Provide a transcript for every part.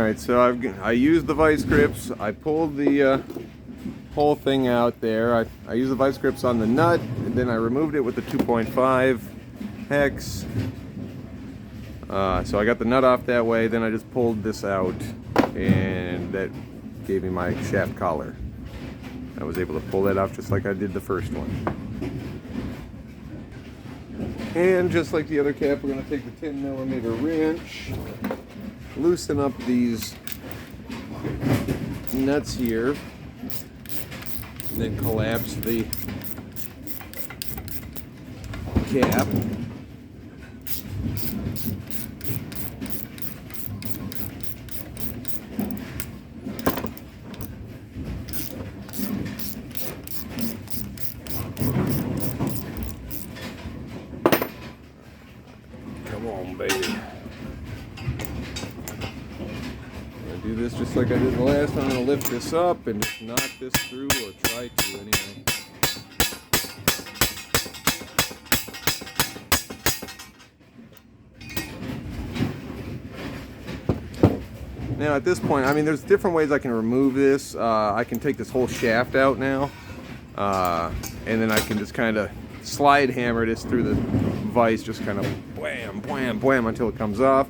Alright, so I used the vice grips. I pulled the whole thing out there. I used the vice grips on the nut, and then I removed it with the 2.5 hex. So I got the nut off that way, then I just pulled this out, and that gave me my shaft collar. I was able to pull that off just like I did the first one. And just like the other cap, we're going to take the 10mm wrench, loosen up these nuts here, then collapse the cap. Come on, baby. I'm gonna do this just like I did the last time. I'm gonna lift this up and just knock this through, or try to anyway. Now at this point, I mean, there's different ways I can remove this. I can take this whole shaft out now, and then I can just kind of slide hammer this through the vise, just kind of wham, wham, wham until it comes off,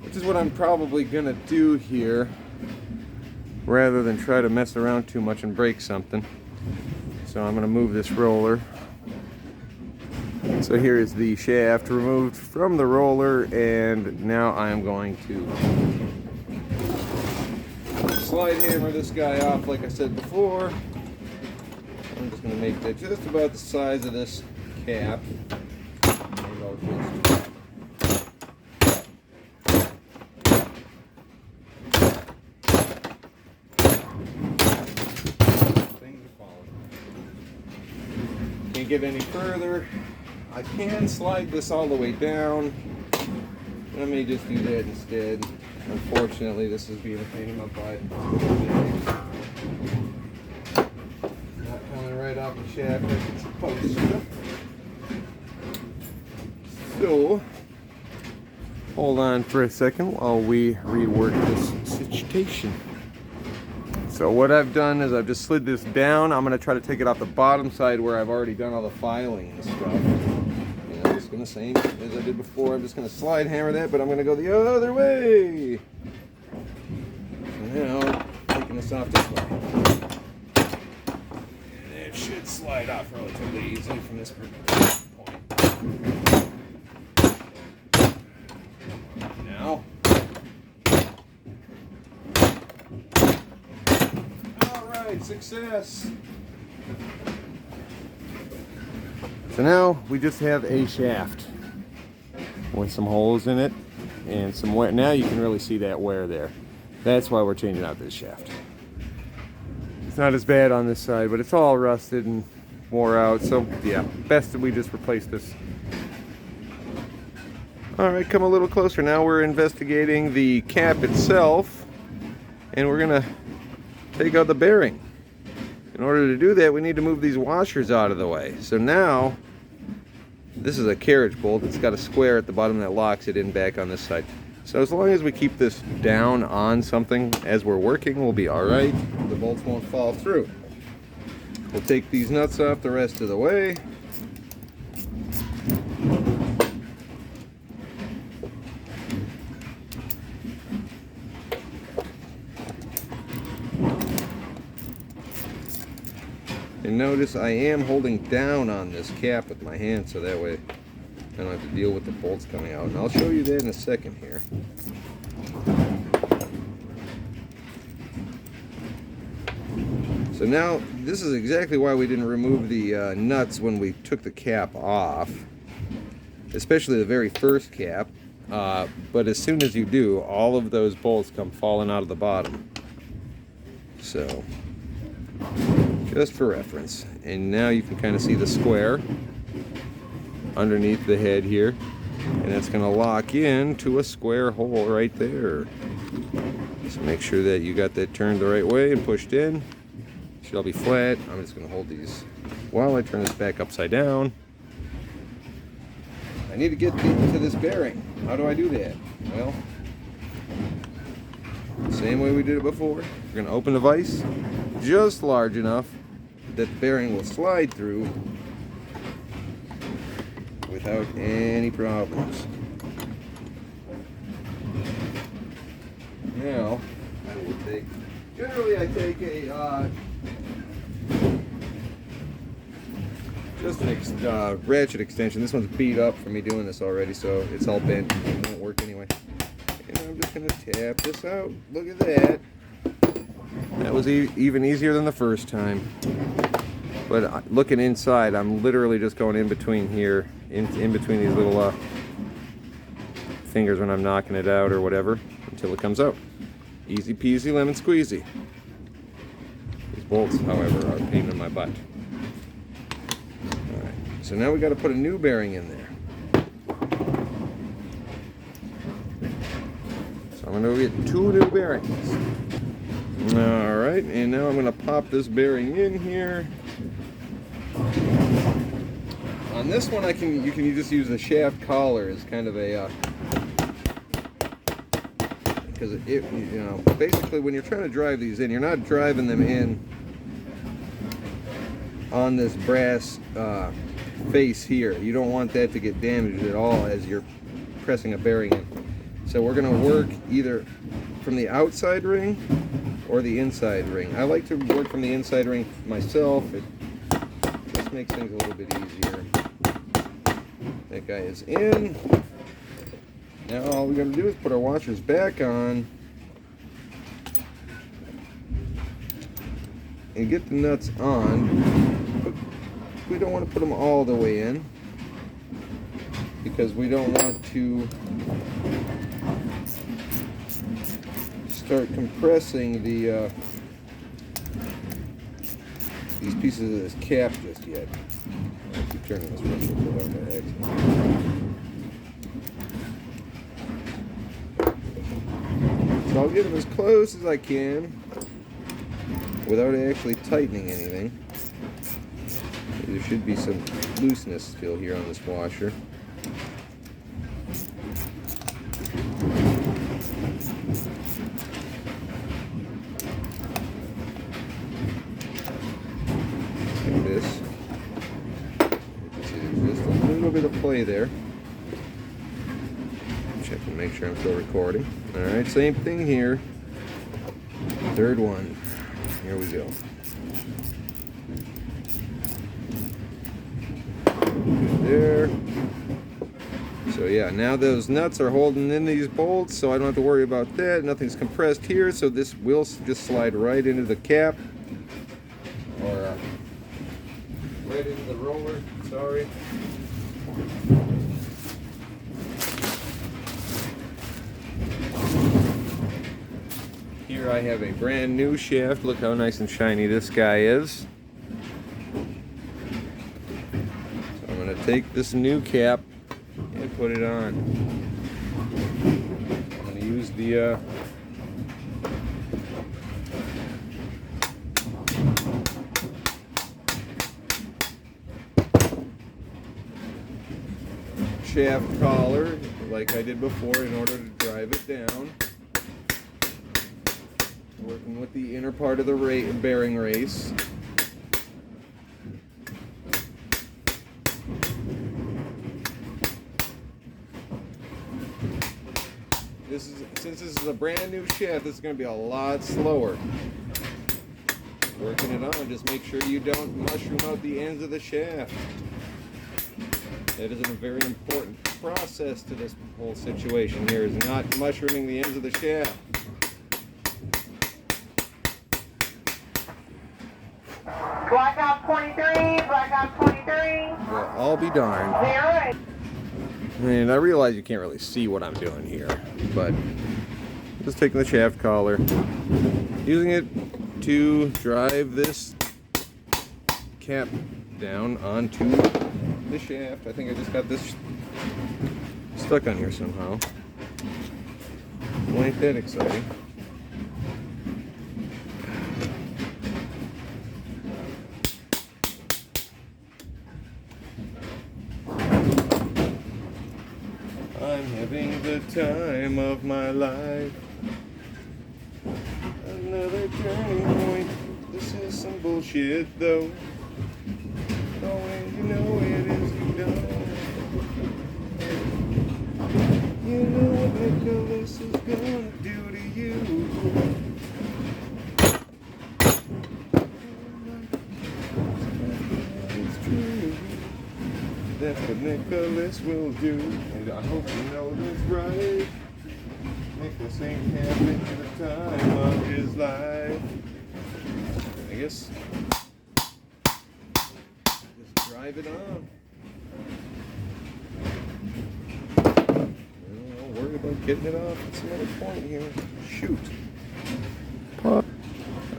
which is what I'm probably gonna do here, rather than try to mess around too much and break something. So I'm gonna move this roller. So here is the shaft removed from the roller, and now I am going to slide hammer this guy off like I said before. I'm just going to make that just about the size of this cap. Maybe I'll just... Things are falling. Can't get any further. I can slide this all the way down. Let me just do that instead. Unfortunately, this is being a pain in my butt. Not coming right off the shaft like it's supposed to. So, hold on for a second while we rework this situation. So what I've done is I've just slid this down. I'm going to try to take it off the bottom side where I've already done all the filing and stuff. I'm just going to, same as I did before, I'm just going to slide hammer that, but I'm going to go the other way. So now, taking this off this way. And it should slide off relatively easily from this point. Now. Alright, success. So now we just have a shaft with some holes in it and some wear. Now you can really see that wear there. That's why we're changing out this shaft. It's not as bad on this side, but it's all rusted and wore out. So yeah, best that we just replace this. All right, come a little closer. Now we're investigating the cap itself, and we're gonna take out the bearing. In order to do that, we need to move these washers out of the way. So now, this is a carriage bolt. It's got a square at the bottom that locks it in back on this side. So as long as we keep this down on something as we're working, we'll be all right. The bolts won't fall through. We'll take these nuts off the rest of the way. And notice I am holding down on this cap with my hand, so that way I don't have to deal with the bolts coming out. And I'll show you that in a second here. So now, this is exactly why we didn't remove the nuts when we took the cap off. Especially the very first cap. But as soon as you do, all of those bolts come falling out of the bottom. So, just for reference. And now you can kind of see the square underneath the head here, and it's going to lock in to a square hole right there. So make sure that you got that turned the right way and pushed in. Should all be flat. I'm just going to hold these while I turn this back upside down. I need to get to this bearing. How do I do that? Well, Same way we did it before. We're going to open the vise just large enough that the bearing will slide through without any problems. Now, I will take, generally I take a, just an ratchet extension. This one's beat up from me doing this already, so it's all bent. It won't work anyway. And I'm just going to tap this out. Look at that. That was even easier than the first time. But looking inside, I'm literally just going in between here, in between these little fingers when I'm knocking it out or whatever, until it comes out. Easy peasy lemon squeezy. These bolts, however, are a pain in my butt. Alright, so now we got to put a new bearing in there. So I'm going to get 2 new bearings. Alright, and now I'm going to pop this bearing in here. On this one, you can just use the shaft collar as kind of a, because basically when you're trying to drive these in, you're not driving them in on this brass face here. You don't want that to get damaged at all as you're pressing a bearing in. So we're going to work either from the outside ring or the inside ring. I like to work from the inside ring myself. It just makes things a little bit easier. That guy is in. Now all we got to do is put our washers back on and get the nuts on. But we don't want to put them all the way in because we don't want to start compressing the these pieces of this cap just yet. I'll keep turning this one without an accident. So I'll get them as close as I can without actually tightening anything. There should be some looseness still here on this washer. Like this. You can see there's just a little bit of play there. Check and make sure I'm still recording. Alright, same thing here. Third one. Here we go. Good there. So yeah, now those nuts are holding in these bolts, so I don't have to worry about that. Nothing's compressed here, so this will just slide right into the cap. Or right into the roller, sorry. Here I have a brand new shaft. Look how nice and shiny this guy is. So I'm going to take this new cap and put it on. I'm going to use the shaft collar like I did before in order to drive it down. Working with the inner part of the bearing race. Since this is a brand new shaft, this is going to be a lot slower. Working it on, just make sure you don't mushroom out the ends of the shaft. That is a very important process to this whole situation here, is not mushrooming the ends of the shaft. Blackout 23, blackout 23. Well, I'll be darned. Zero. And I realize you can't really see what I'm doing here, but just taking the shaft collar, using it to drive this cap down onto the shaft. I think I just got this stuck on here somehow. Well, ain't that exciting? I'm having the time of my life. Another turning point. This is some bullshit though. Oh, and you know it is, you know. You know what Nicholas is gonna do to you. It's true. That's what Nicholas will do. And I hope you know this right. Nicholas ain't having the time of his life. I guess just drive it on. Don't worry about getting it off at some other point here. Shoot.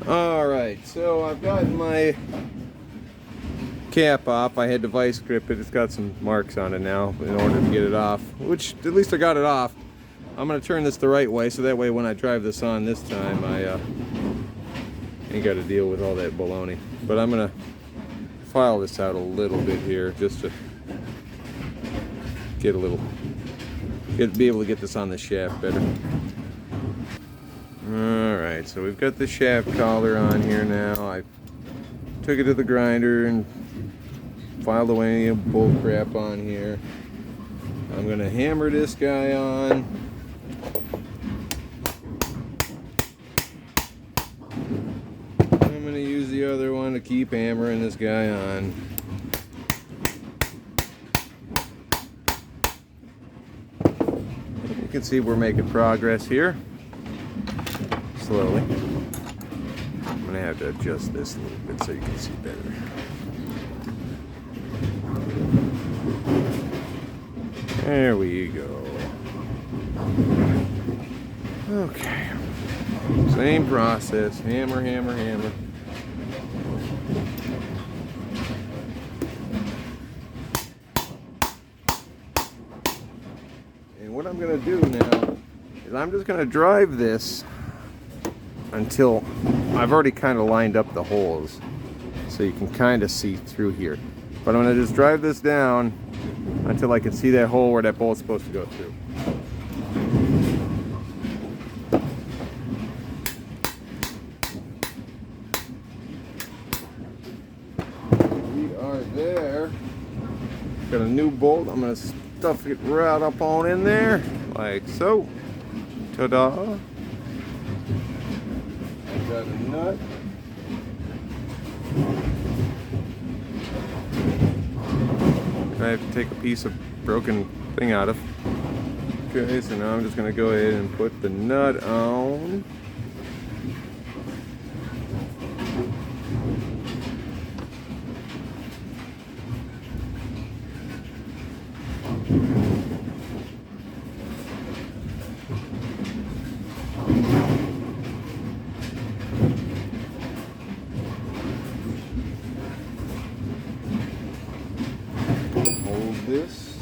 Alright, so I've gotten my cap off. I had to vice grip it. It's got some marks on it now in order to get it off, which at least I got it off. I'm going to turn this the right way so that way when I drive this on this time I ain't got to deal with all that baloney. But I'm going to file this out a little bit here just to get a little, be able to get this on the shaft better. Alright, so we've got the shaft collar on here now. I took it to the grinder and filed away any bull crap on here. I'm going to hammer this guy on. I'm going to use the other one to keep hammering this guy on. You can see we're making progress here. Slowly. I'm going to have to adjust this a little bit so you can see better. There we go. Okay. Same process. Hammer, hammer, hammer. And what I'm going to do now is I'm just going to drive this until I've already kind of lined up the holes so you can kind of see through here. But I'm going to just drive this down until I can see that hole where that bolt's supposed to go through. We are there. Got a new bolt. I'm going to stuff it right up on in there like so. Ta-da. Got a nut. I have to take a piece of broken thing out of. Okay, so now I'm just going to go ahead and put the nut on. This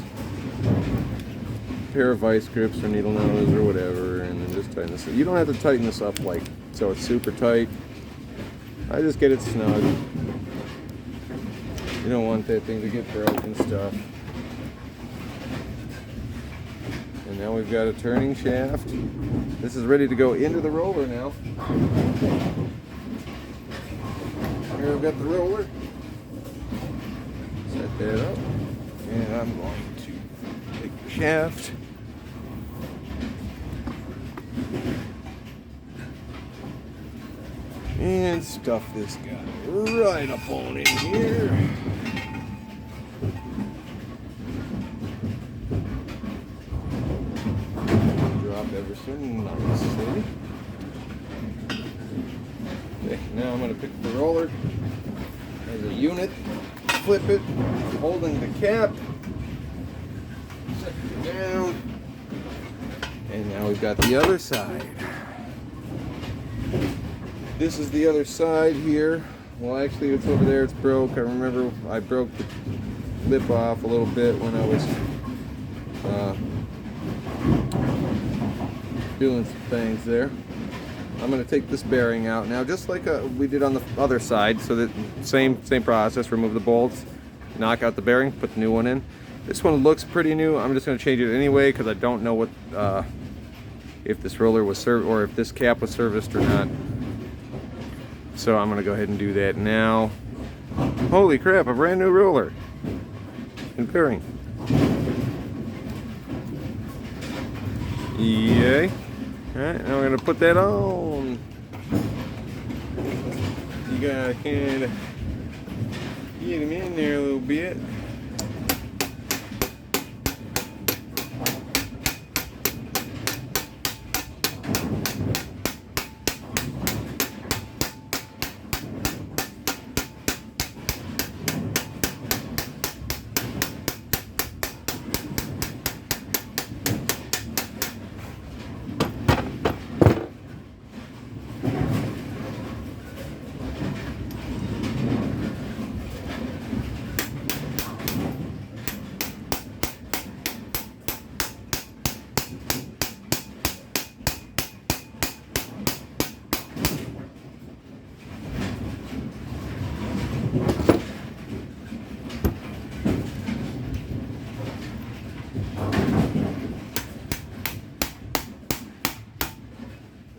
pair of vice grips or needle nose or whatever, and then just tighten this up. You don't have to tighten this up like so it's super tight. I just get it snug. You don't want that thing to get broken stuff. And now we've got a turning shaft. This is ready to go into the roller now. Here I've got the roller. Set that up. And I'm going to take the shaft and stuff this guy right up on in here. Drop ever so nicely. Okay, now I'm going to pick the roller as a unit. Flip it, holding the cap, set it down, and now we've got the other side. This is the other side here. Well, actually, it's over there. It's broke. I remember I broke the lip off a little bit when I was doing some things there. I'm going to take this bearing out now, just like we did on the other side. So that same process. Remove the bolts, knock out the bearing, put the new one in. This one looks pretty new. I'm just going to change it anyway because I don't know what if this roller was or if this cap was serviced or not. So I'm gonna go ahead and do that now. Holy crap, a brand new roller and bearing. Yay. Alright, now we're gonna put that on. You gotta kind of get him in there a little bit.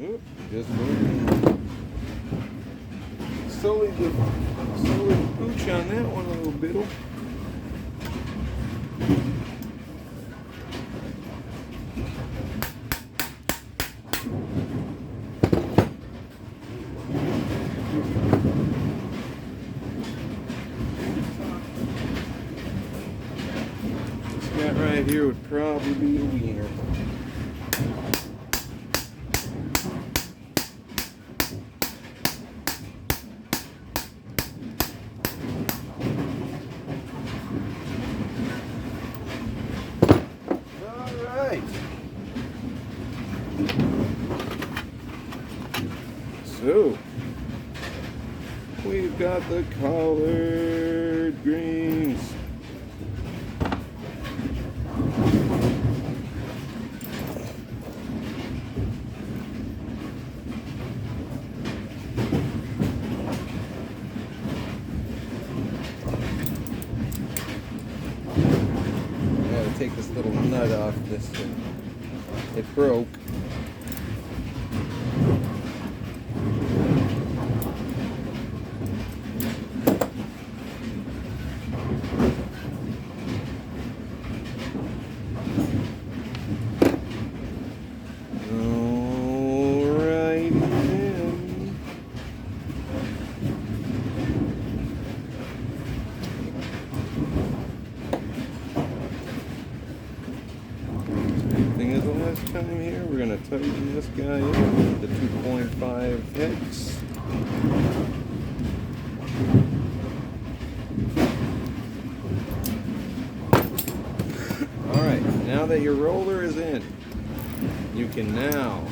Oop, just moving. Slowly pooch on that one a little bit. This guy right here would probably be a wiener. So, we've got the collard greens. I gotta take this little nut off this. It broke. Time here, we're going to tighten this guy in with the 2.5 hex. Alright, now that your roller is in, you can now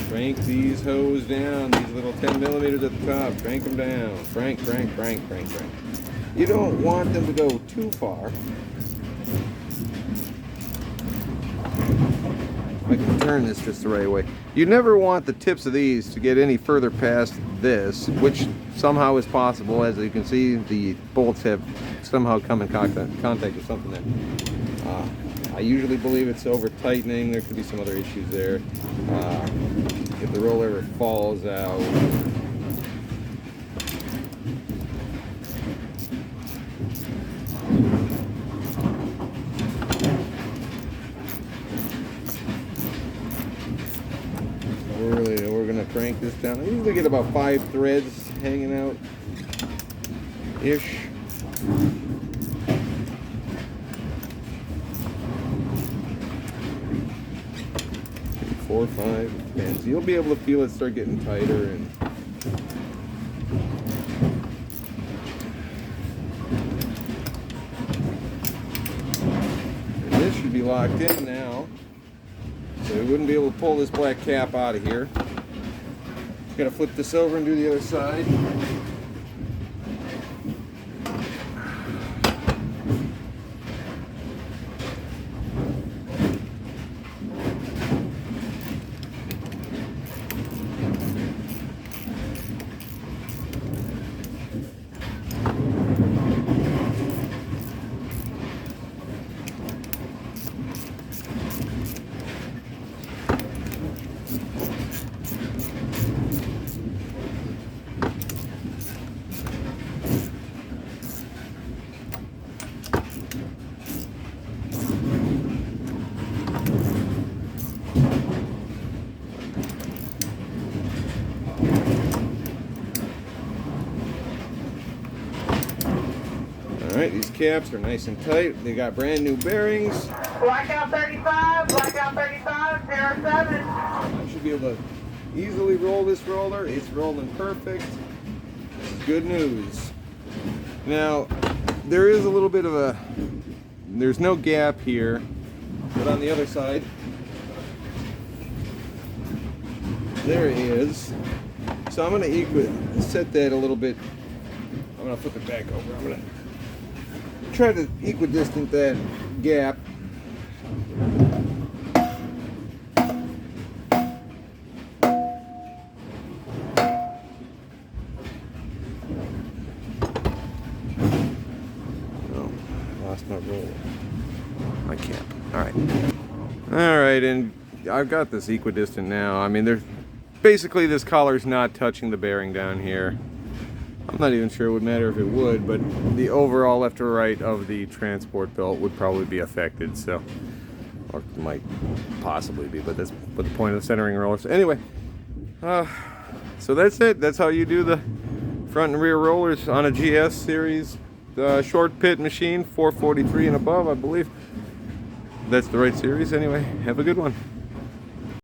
crank these hose down, these little 10 millimeters at the top, crank them down, crank. You don't want them to go too far. I can turn this just the right way. You never want the tips of these to get any further past this, which somehow is possible. As you can see, the bolts have somehow come in contact with something there. I usually believe it's over tightening. There could be some other issues there. If the roller ever falls out, we're going to crank this down. I usually get about 5 threads hanging out ish. 4 or 5, depends. You'll be able to feel it start getting tighter, and this should be locked in now. So we wouldn't be able to pull this black cap out of here. Gotta flip this over and do the other side. Alright, these caps are nice and tight. They got brand new bearings. Blackout 35, blackout 35, 07. I should be able to easily roll this roller. It's rolling perfect. Good news. Now, there is a little bit of a, there's no gap here, but on the other side, there is. So I'm going to set that a little bit. I'm going to flip it back over. I'm going to try to equidistant that gap. Oh, lost my roller. My cap. All right. All right, and I've got this equidistant now. I mean, there's basically this collar's not touching the bearing down here. I'm not even sure it would matter if it would, but the overall left or right of the transport belt would probably be affected, so, or might possibly be, but that's what the point of the centering roller. So anyway, so that's it. That's how you do the front and rear rollers on a GS series short pit machine, 443 and above, I believe. That's the right series. Anyway, have a good one.